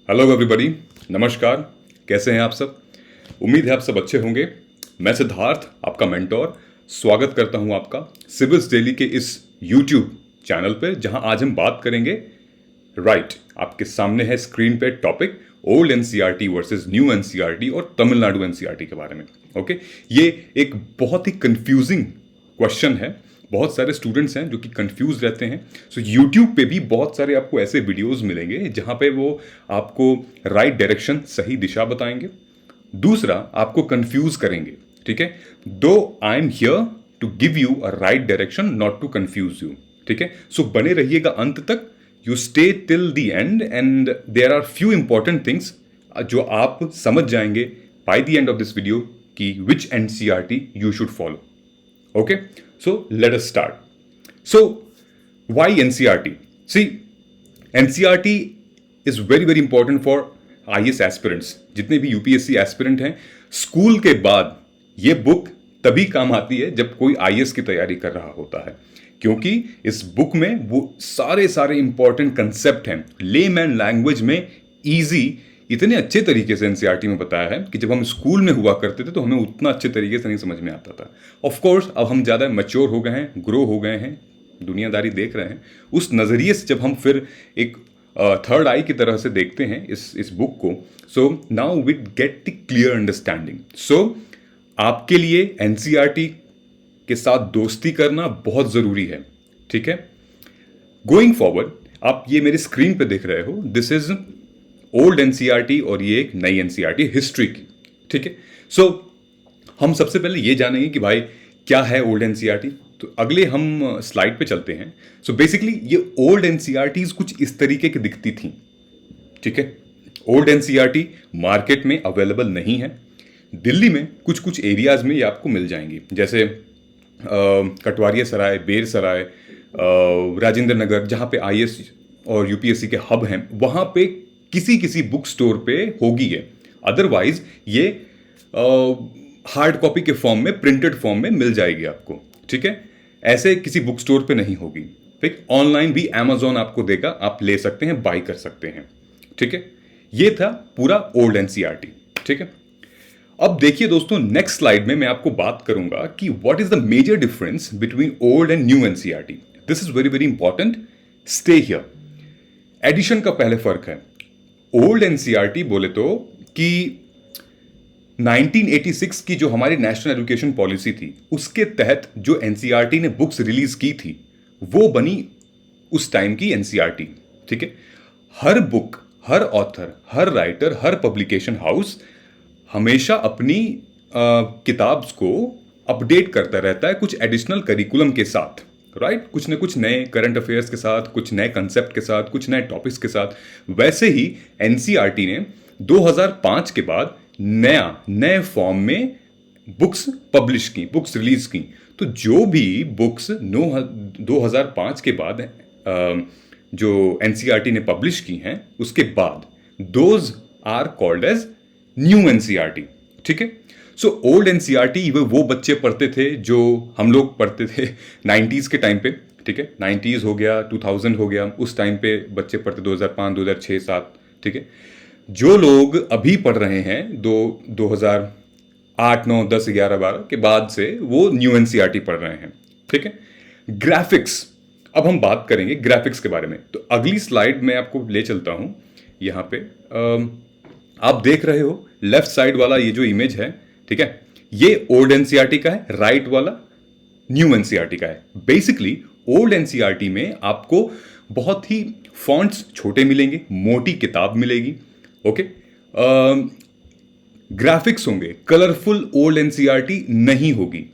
Hello everybody, नमस्कार। कैसे हैं आप सब? उम्मीद है आप सब अच्छे होंगे। मैं सिद्धार्थ, आपका मेंटोर, स्वागत करता हूं आपका सिविल्स डेली के इस यूट्यूब चैनल पे, जहां आज हम बात करेंगे आपके सामने है स्क्रीन पे topic old NCERT versus new NCERT और तमिलनाडु एनसीईआरटी के बारे में। ओके, ये एक बहुत ही कंफ्यूजिंग क्वेश्चन है। बहुत सारे स्टूडेंट्स हैं जो कि कंफ्यूज रहते हैं। सो यूट्यूब पे भी बहुत सारे आपको ऐसे वीडियोस मिलेंगे जहां पे वो आपको राइट डायरेक्शन, सही दिशा बताएंगे। दूसरा, आपको कंफ्यूज करेंगे। ठीक है, दो I am here to give you a right direction, not to confuse you. ठीक है, सो बने रहिएगा अंत तक। You stay till the end and there are few important things जो आप समझ जाएंगे by the end of this video कि which NCERT you should follow. Okay, so let us start. So, why NCERT? See, NCERT is very important for IAS aspirants. जितने भी UPSC aspirant हैं, school के बाद ये बुक तभी काम आती है जब कोई IAS की तैयारी कर रहा होता है, क्योंकि इस बुक में वो सारे इंपॉर्टेंट कंसेप्ट हैं लेमैन लैंग्वेज में इजी, इतने अच्छे तरीके से एनसीईआरटी में बताया है कि जब हम स्कूल में हुआ करते थे तो हमें उतना अच्छे तरीके से नहीं समझ में आता था। ऑफ कोर्स अब हम ज़्यादा मैच्योर हो गए हैं, ग्रो हो गए हैं, दुनियादारी देख रहे हैं। उस नज़रिए से जब हम फिर एक थर्ड आई की तरह से देखते हैं इस बुक को, so now we get the clear understanding. So आपके लिए एनसीईआरटी के साथ दोस्ती करना बहुत ज़रूरी है। ठीक है, गोइंग फॉरवर्ड, आप ये मेरी स्क्रीन पे देख रहे हो, दिस इज ओल्ड एनसीईआरटी और ये एक नई एनसीईआरटी हिस्ट्री की। ठीक है, सो हम सबसे पहले ये जानेंगे कि भाई क्या है ओल्ड एनसीईआरटी। तो अगले हम स्लाइड पे चलते हैं। सो बेसिकली ये ओल्ड एनसीईआरटीज कुछ इस तरीके की दिखती थी। ठीक है, ओल्ड एनसीईआरटी मार्केट में अवेलेबल नहीं है। दिल्ली में कुछ एरियाज में ये आपको मिल जाएंगी, जैसे कटवारिया सराय, बेर सराय, राजेंद्र नगर, जहाँ पे आईएएस और यूपीएससी के हब हैं, वहाँ पे किसी बुक स्टोर पे होगी ये। अदरवाइज ये हार्ड कॉपी के फॉर्म में, प्रिंटेड फॉर्म में मिल जाएगी आपको। ठीक है, ऐसे किसी बुक स्टोर पे नहीं होगी। ठीक, ऑनलाइन भी अमेजोन आपको देगा, आप ले सकते हैं, बाई कर सकते हैं। ठीक है, ये था पूरा ओल्ड एनसीईआरटी। ठीक है, अब देखिए दोस्तों, नेक्स्ट स्लाइड में मैं आपको बात करूंगा कि what is the major difference between old and new NCERT. This is very important, stay here. Edition का पहले फर्क है। ओल्ड एनसीईआरटी बोले तो कि 1986 की जो हमारी नेशनल एजुकेशन पॉलिसी थी, उसके तहत जो एनसीईआरटी ने बुक्स रिलीज की थी, वो बनी उस टाइम की एनसीईआरटी। ठीक है, हर बुक, हर ऑथर, हर राइटर, हर पब्लिकेशन हाउस हमेशा अपनी किताब को अपडेट करता रहता है कुछ एडिशनल करिकुलम के साथ। राइट, कुछ न कुछ नए करंट अफेयर्स के साथ, कुछ नए कंसेप्ट के साथ, कुछ नए टॉपिक्स के साथ। वैसे ही एनसीईआरटी ने 2005 के बाद नए फॉर्म में बुक्स पब्लिश की, बुक्स रिलीज की। तो जो भी बुक्स 2005 के बाद जो एनसीईआरटी ने पब्लिश की हैं, उसके बाद those are called as new NCERT. ठीक है, सो ओल्ड एनसीईआरटी वो बच्चे पढ़ते थे जो हम लोग पढ़ते थे 90s के टाइम पे। ठीक है, 90s हो गया, 2000 हो गया, उस टाइम पे बच्चे पढ़ते 2005, 2006, 2007। ठीक है, जो लोग अभी पढ़ रहे हैं 2008, 9, 10, 11, 12 के बाद से, वो न्यू एनसीईआरटी पढ़ रहे हैं। ठीक है, ग्राफिक्स, अब हम बात करेंगे ग्राफिक्स के बारे में। तो अगली स्लाइड में आपको ले चलता हूं। यहां पे आप देख रहे हो लेफ्ट साइड वाला ये जो इमेज है, ठीक है, ये ओल्ड एनसीईआरटी का है, राइट वाला न्यू एनसीईआरटी का है। बेसिकली ओल्ड एनसीईआरटी में आपको बहुत ही फॉन्ट्स छोटे मिलेंगे, मोटी किताब मिलेगी। ओके, ग्राफिक्स होंगे, कलरफुल ओल्ड एनसीईआरटी नहीं होगी।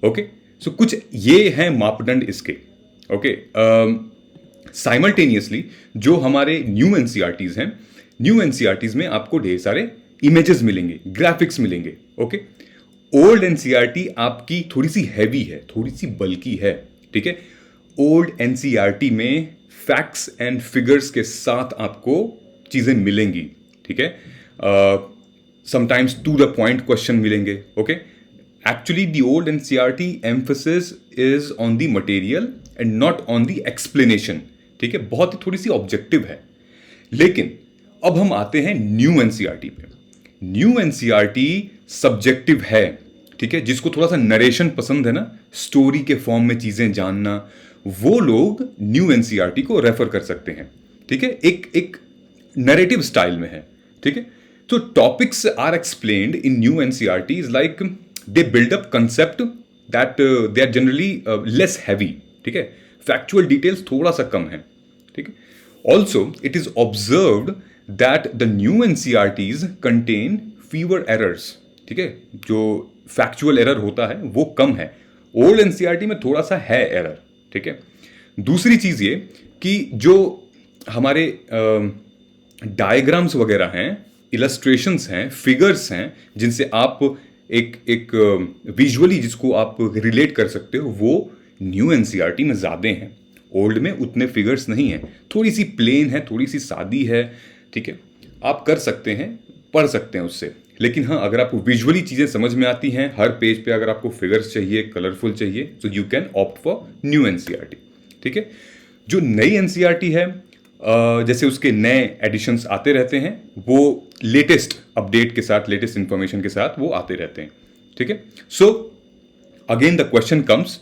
ओके, सो कुछ ये हैं मापदंड इसके। ओके, साइमल्टेनियसली जो हमारे न्यू एनसीईआरटीज हैं, न्यू एनसीईआरटीज में आपको ढेर सारे इमेजेस मिलेंगे, ग्राफिक्स मिलेंगे। ओके, ओल्ड एनसीईआरटी आपकी थोड़ी सी हैवी है, थोड़ी सी बल्की है। ठीक है, ओल्ड एनसीईआरटी में फैक्ट्स एंड फिगर्स के साथ आपको चीजें मिलेंगी। ठीक है, sometimes to the point question मिलेंगे। Okay, actually the old NCERT emphasis is on the material and not on the explanation. ठीक है, बहुत ही थोड़ी सी ऑब्जेक्टिव है। लेकिन अब हम आते हैं न्यू एनसीईआरटी पे। न्यू एनसीईआरटी सब्जेक्टिव है, ठीक है। जिसको थोड़ा सा नरेशन पसंद है ना, स्टोरी के फॉर्म में चीजें जानना, वो लोग न्यू एनसीईआरटी को रेफर कर सकते हैं, ठीक है। एक नरेटिव स्टाइल में है, ठीक है। तो topics are explained in new NCERT is like they build up concept that they are generally less heavy, ठीक है। फैक्चुअल डिटेल्स थोड़ा सा कम है, ठीक है। Also it is observed that the new NCERTs contain fever errors, ठीक है। जो फैक्चुअल एरर होता है वो कम है, ओल्ड एनसीईआरटी में थोड़ा सा है एरर, ठीक है। दूसरी चीज ये कि जो हमारे डायग्राम्स वगैरह हैं, इलस्ट्रेशंस हैं, फिगर्स हैं, जिनसे आप एक विजुअली जिसको आप रिलेट कर सकते हो, वो न्यू एनसीईआरटी में ज़्यादा हैं। ओल्ड में उतने फिगर्स नहीं हैं, थोड़ी सी प्लेन है, थोड़ी सी सादी है, ठीक है। आप कर सकते हैं, पढ़ सकते हैं उससे। लेकिन हाँ, अगर आपको विजुअली चीज़ें समझ में आती हैं, हर पेज पे अगर आपको फिगर्स चाहिए, कलरफुल चाहिए, तो you can opt for new NCERT, ठीक है। जो नई एनसीईआरटी है, जैसे उसके नए एडिशंस आते रहते हैं, वो लेटेस्ट अपडेट के साथ, लेटेस्ट इंफॉर्मेशन के साथ वो आते रहते हैं, ठीक है। So again the question comes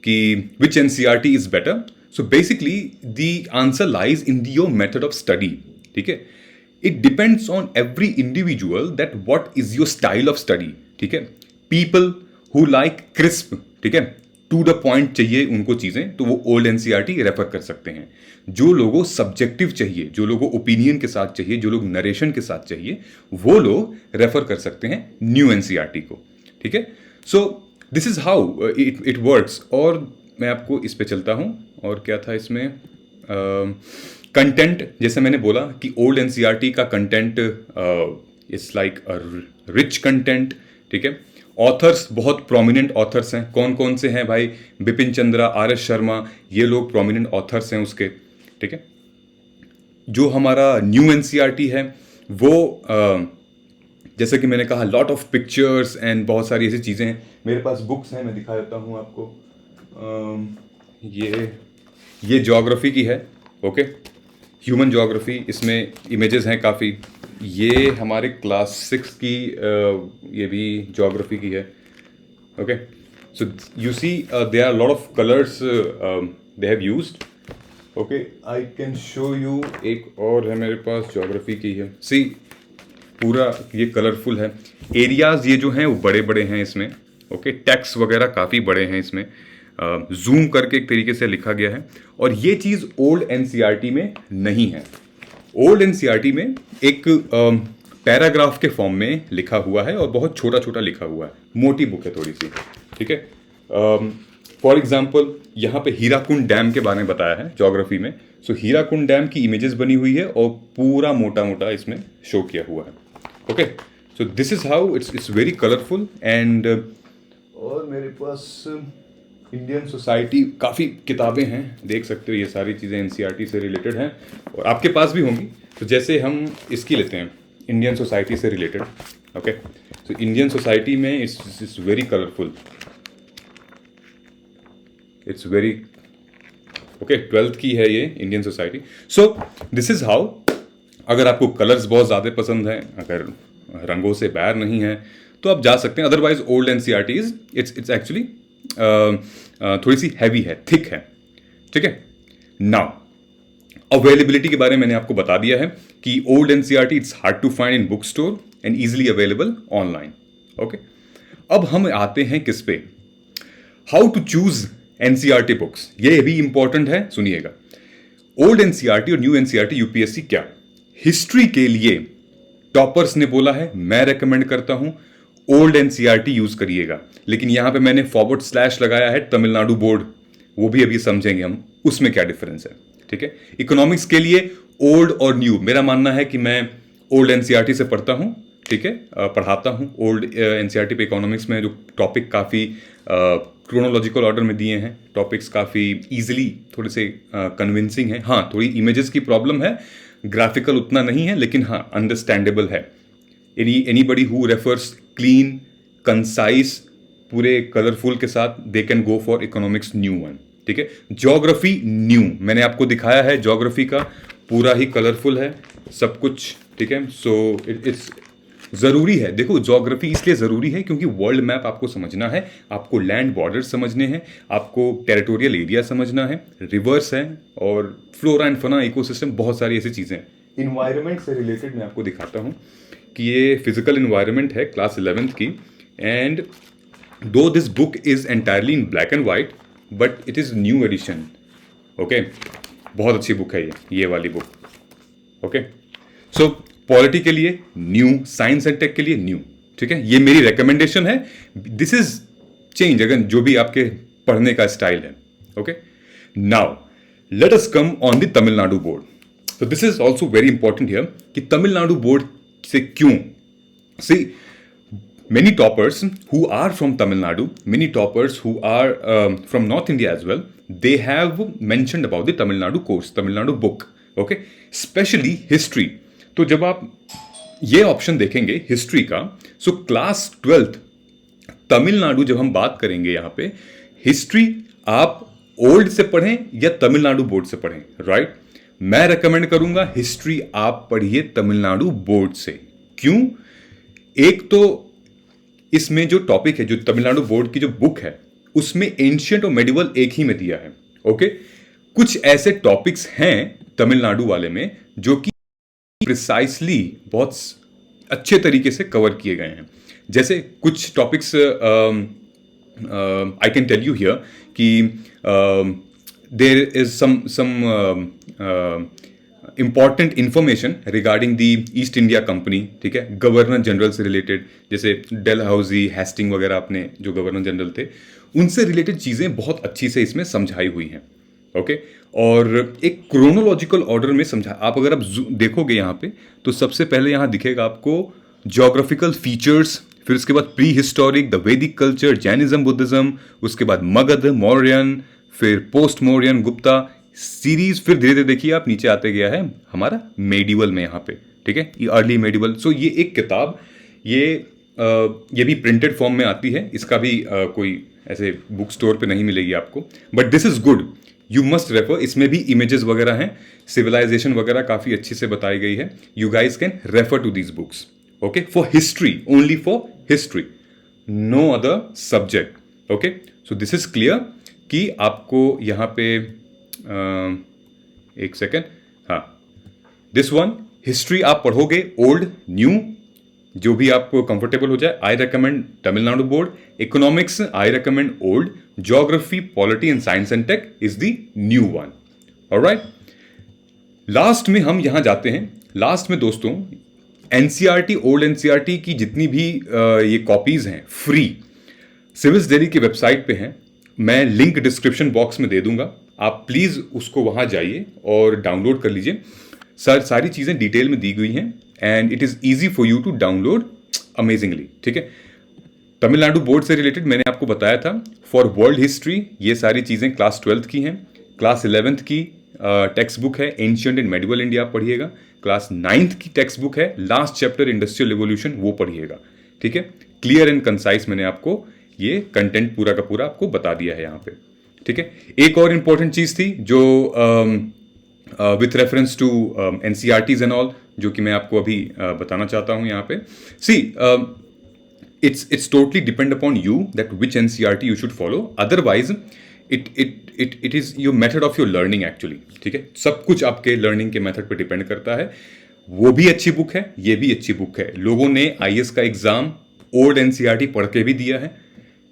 कि which NCERT is better. So basically the answer lies in your method of study, ठीक है। It depends on every individual that what is your style of study, ठीक है। People who like crisp, ठीक है, to the point चाहिए उनको चीजें, तो वो ओल्ड एनसीईआरटी रेफर कर सकते हैं। जो लोगों सब्जेक्टिव चाहिए, जो लोगों ओपिनियन के साथ चाहिए, जो लोग नरेशन के साथ चाहिए, वो लोग रेफर कर सकते हैं न्यू एनसीईआरटी को, ठीक है। सो this is how it works. और मैं आपको इस पे चलता हूं, और क्या था इसमें, कंटेंट। जैसे मैंने बोला कि ओल्ड एनसीईआरटी का content it's like a rich content, ठीक है। ऑथर्स, बहुत प्रोमिनेंट ऑथर्स हैं। कौन कौन से हैं भाई? बिपिन चंद्रा, आर एस शर्मा, ये लोग प्रोमिनेंट ऑथर्स हैं उसके, ठीक है। जो हमारा न्यू एनसीईआरटी है वो जैसे कि मैंने कहा, लॉट ऑफ पिक्चर्स एंड बहुत सारी ऐसी चीज़ें हैं। मेरे पास बुक्स हैं, मैं दिखा देता हूँ आपको। ये ज्योग्राफी की है, ओके, ह्यूमन ज्योग्राफी। इसमें इमेजेस हैं काफ़ी। ये हमारे क्लास 6 की ये भी ज्योग्राफी की है, okay. So you see there are lot of colours they have used, okay. I can show you, एक और है मेरे पास, ज्योग्राफी की है। सी, पूरा ये कलरफुल है। एरियाज ये जो हैं वो बड़े बड़े हैं इसमें, ओके। टेक्स्ट वगैरह काफ़ी बड़े हैं इसमें, जूम करके एक तरीके से लिखा गया है। और ये चीज़ ओल्ड एनसीईआरटी में नहीं है। ओल्ड एनसीईआरटी में एक पैराग्राफ के फॉर्म में लिखा हुआ है और बहुत छोटा छोटा लिखा हुआ है, मोटी बुक है थोड़ी सी, ठीक है। फॉर एग्जाम्पल यहाँ पे हीराकुंड डैम के बारे में बताया है ज्योग्राफी में। सो हीराकुंड डैम की इमेजेस बनी हुई है और पूरा मोटा मोटा इसमें शो किया हुआ है, okay. So this is how it's very colourful. And और मेरे पास इंडियन सोसाइटी, काफ़ी किताबें हैं, देख सकते हो। ये सारी चीज़ें एनसीईआरटी से रिलेटेड हैं और आपके पास भी होंगी। तो जैसे हम इसकी लेते हैं, इंडियन सोसाइटी से रिलेटेड, ओके। तो इंडियन सोसाइटी में it's very colourful, it's very okay. 12th की है ये Indian society. So this is how, अगर आपको कलर्स बहुत ज़्यादा पसंद हैं, अगर रंगों से बैर नहीं है, तो आप जा सकते हैं। Otherwise old NCERTs it's actually थोड़ी सी हैवी है, थिक है, ठीक है। नाउ अवेलेबिलिटी के बारे में मैंने आपको बता दिया है कि old NCERT it's hard to find in book store and easily available online, okay. अब हम आते हैं किस पे, how to choose NCERT books. ये भी इंपॉर्टेंट है, सुनिएगा। ओल्ड एनसीईआरटी और न्यू एनसीईआरटी यूपीएससी क्या, हिस्ट्री के लिए टॉपर्स ने बोला है, मैं रेकमेंड करता हूं ओल्ड एनसीईआरटी यूज करिएगा। लेकिन यहां पे मैंने / लगाया है तमिलनाडु बोर्ड, वो भी अभी समझेंगे हम उसमें क्या डिफरेंस है, ठीक है। इकोनॉमिक्स के लिए ओल्ड और न्यू, मेरा मानना है कि मैं ओल्ड एनसीईआरटी से पढ़ता हूं, ठीक है, पढ़ाता हूं ओल्ड एनसीईआरटी पे। इकोनॉमिक्स में जो टॉपिक काफ़ी क्रोनोलॉजिकल ऑर्डर में दिए हैं, टॉपिक्स काफ़ी ईजिली, थोड़े से कन्विंसिंग है। हाँ, थोड़ी इमेजेस की प्रॉब्लम है, ग्राफिकल उतना नहीं है, लेकिन हाँ अंडरस्टैंडेबल है। Anybody who refers clean, concise, पूरे कलरफुल के साथ, they can go for economics new one, ठीक है। ज्योग्राफी न्यू मैंने आपको दिखाया है, ज्योग्राफी का पूरा ही कलरफुल है, सब कुछ, ठीक है। सो इट्स ज़रूरी है, देखो ज्योग्राफी इसलिए ज़रूरी है क्योंकि वर्ल्ड मैप आपको समझना है, आपको लैंड बॉर्डर समझने हैं, आपको टेरिटोरियल एरिया समझना है, रिवर्स है, और फ्लोरा एंड फना, इकोसिस्टम, बहुत सारी ऐसी चीज़ें हैं। इन्वायरमेंट से रिलेटेड मैं आपको दिखाता हूँ कि ये फिजिकल इन्वायरमेंट है क्लास 11th की, and though this book is entirely in black and white but it is new edition, okay. बहुत अच्छी बुक है ये वाली बुक, ओके। सो पॉलिटी के लिए न्यू, साइंस एंड टेक के लिए न्यू, ठीक है। ये मेरी रिकमेंडेशन है, दिस इज चेंज अगेन जो भी आपके पढ़ने का स्टाइल है, okay. Now let us come on the Tamil Nadu board. तो this is also very important here कि तमिलनाडु बोर्ड से क्यों, सी many toppers who are from Tamil Nadu, many toppers who are from North India as well, they have mentioned about the Tamil Nadu course, Tamil Nadu book, okay, especially history. तो जब आप ये option देखेंगे history का, so class 12th Tamil Nadu जब हम बात करेंगे यहाँ पे, हिस्ट्री आप ओल्ड से पढ़ें या तमिलनाडु बोर्ड से पढ़ें, राइट। मैं रेकमेंड करूंगा हिस्ट्री आप पढ़िए तमिलनाडु बोर्ड से। क्यों? एक तो इसमें जो टॉपिक है, जो तमिलनाडु बोर्ड की जो बुक है, उसमें एंशियंट और मेडिवल एक ही में दिया है, ओके। कुछ ऐसे टॉपिक्स हैं तमिलनाडु वाले में जो कि प्रिसाइसली बहुत अच्छे तरीके से कवर किए गए हैं। जैसे कुछ topics I can tell you here कि there is some important information regarding the East India company, ठीक है, गवर्नर जनरल से रिलेटेड, जैसे डेलहाउजी, हेस्टिंग वगैरह अपने जो गवर्नर जनरल थे, उनसे रिलेटेड चीज़ें बहुत अच्छी से इसमें समझाई हुई हैं, ओके। और एक क्रोनोलॉजिकल ऑर्डर में समझा, आप अगर आप देखोगे यहाँ पे तो सबसे पहले यहाँ दिखेगा आपको ज्योग्राफिकल फीचर्स, फिर उसके बाद प्री हिस्टोरिक, द वैदिक कल्चर, जैनिज्म, बुद्धिज्म, उसके बाद मगध, मौर्यन, फिर पोस्ट मौर्यन, गुप्ता सीरीज, फिर धीरे धीरे देखिए आप नीचे आते गया है हमारा मेडिवल में यहाँ पे, ठीक है, ये अर्ली मेडिवल। सो ये एक किताब, ये भी प्रिंटेड फॉर्म में आती है, इसका भी कोई ऐसे बुक स्टोर पे नहीं मिलेगी आपको, but this is good, you must refer. इसमें भी इमेजेस वगैरह हैं, सिविलाइजेशन वगैरह काफ़ी अच्छी से बताई गई है, you guys can refer to these books, okay, for history, only for history, no other subject, okay. So this is clear कि आपको यहाँ पे एक सेकेंड, हाँ, दिस वन हिस्ट्री आप पढ़ोगे, ओल्ड न्यू, जो भी आपको कंफर्टेबल हो जाए। I recommend Tamil Nadu board. Economics I recommend old. Geography, polity and science and tech is the new one, alright. Last में हम यहां जाते हैं, लास्ट में दोस्तों एनसीईआरटी, ओल्ड एनसीईआरटी की जितनी भी ये कॉपीज हैं फ्री सिविल्स दिल्ली की वेबसाइट पे हैं, मैं लिंक डिस्क्रिप्शन बॉक्स में दे दूंगा, आप प्लीज़ उसको वहाँ जाइए और डाउनलोड कर लीजिए। सारी चीज़ें डिटेल में दी गई हैं and it is easy for you to download amazingly, ठीक है। तमिलनाडु बोर्ड से रिलेटेड मैंने आपको बताया था, फॉर वर्ल्ड हिस्ट्री ये सारी चीज़ें क्लास 12th की हैं, क्लास 11th की टेक्स्ट बुक है एंशियंट एंड मेडिवल इंडिया, आप पढ़िएगा। क्लास 9th की टेक्स्ट बुक है लास्ट चैप्टर इंडस्ट्रियल रिवोल्यूशन, वो पढ़िएगा, ठीक है। क्लियर एंड कंसाइज मैंने आपको ये कंटेंट पूरा का पूरा आपको बता दिया है यहाँ पे, ठीक है। एक और इंपॉर्टेंट चीज थी जो with reference to NCERTs and all, जो कि मैं आपको अभी बताना चाहता हूं यहाँ पे। सी it's totally depend upon you that which NCERT you should follow, otherwise it is your method of your learning actually, ठीक है। सब कुछ आपके लर्निंग के मेथड पे डिपेंड करता है। वो भी अच्छी बुक है, ये भी अच्छी बुक है। लोगों ने आईएएस का एग्जाम ओल्ड एनसीईआरटी पढ़ के भी दिया है,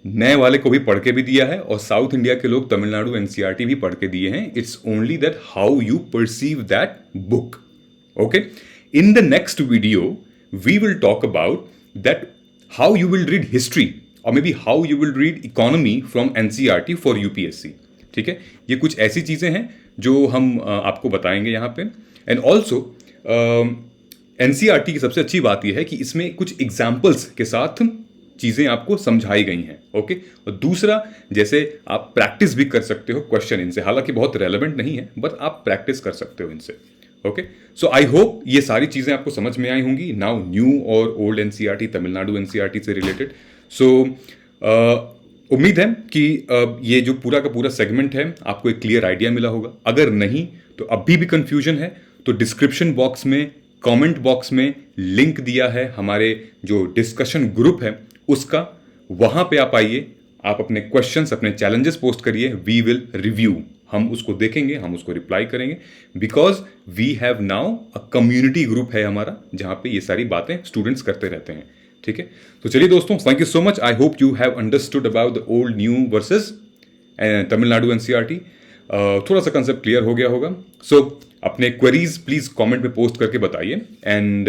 नए वाले को भी पढ़ के भी दिया है, और साउथ इंडिया के लोग तमिलनाडु एनसीईआरटी भी पढ़ के दिए हैं। It's only that how you perceive that book, okay. In the next video we will talk about that how you will read history or maybe how you will read economy from NCERT for UPSC, ठीक है। ये कुछ ऐसी चीज़ें हैं जो हम आपको बताएंगे यहाँ पे। एंड ऑल्सो NCERT की सबसे अच्छी बात यह है कि इसमें कुछ एग्जाम्पल्स के साथ चीज़ें आपको समझाई गई हैं, ओके। और दूसरा, जैसे आप प्रैक्टिस भी कर सकते हो क्वेश्चन इनसे, हालांकि बहुत रेलेवेंट नहीं है बट आप प्रैक्टिस कर सकते हो इनसे, ओके। सो आई होप ये सारी चीज़ें आपको समझ में आई होंगी नाउ, न्यू और ओल्ड एनसीईआरटी, तमिलनाडु एनसीईआरटी से रिलेटेड। सो उम्मीद है कि ये जो पूरा का पूरा सेगमेंट है आपको एक क्लियर आइडिया मिला होगा। अगर नहीं तो अभी भी कंफ्यूजन है तो डिस्क्रिप्शन बॉक्स में कमेंट बॉक्स में लिंक दिया है हमारे जो डिस्कशन ग्रुप है उसका, वहां पे आप आइए, आप अपने क्वेश्चंस, अपने चैलेंजेस पोस्ट करिए, वी विल रिव्यू, हम उसको देखेंगे, हम उसको रिप्लाई करेंगे, because we have now a community group है हमारा जहां पे ये सारी बातें स्टूडेंट्स करते रहते हैं। ठीक है, तो चलिए दोस्तों, thank you so much. I hope you have understood about the old new versus Tamil Nadu NCERT. थोड़ा सा कंसेप्ट क्लियर हो गया होगा। सो अपने क्वेरीज प्लीज कमेंट में पोस्ट करके बताइए, एंड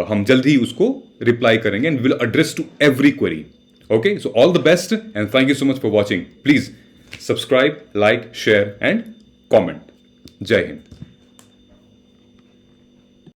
हम जल्द ही उसको रिप्लाई करेंगे and will address to every query. Okay, so all the best and thank you so much for watching. Please subscribe, like, share and comment. Jai Hind.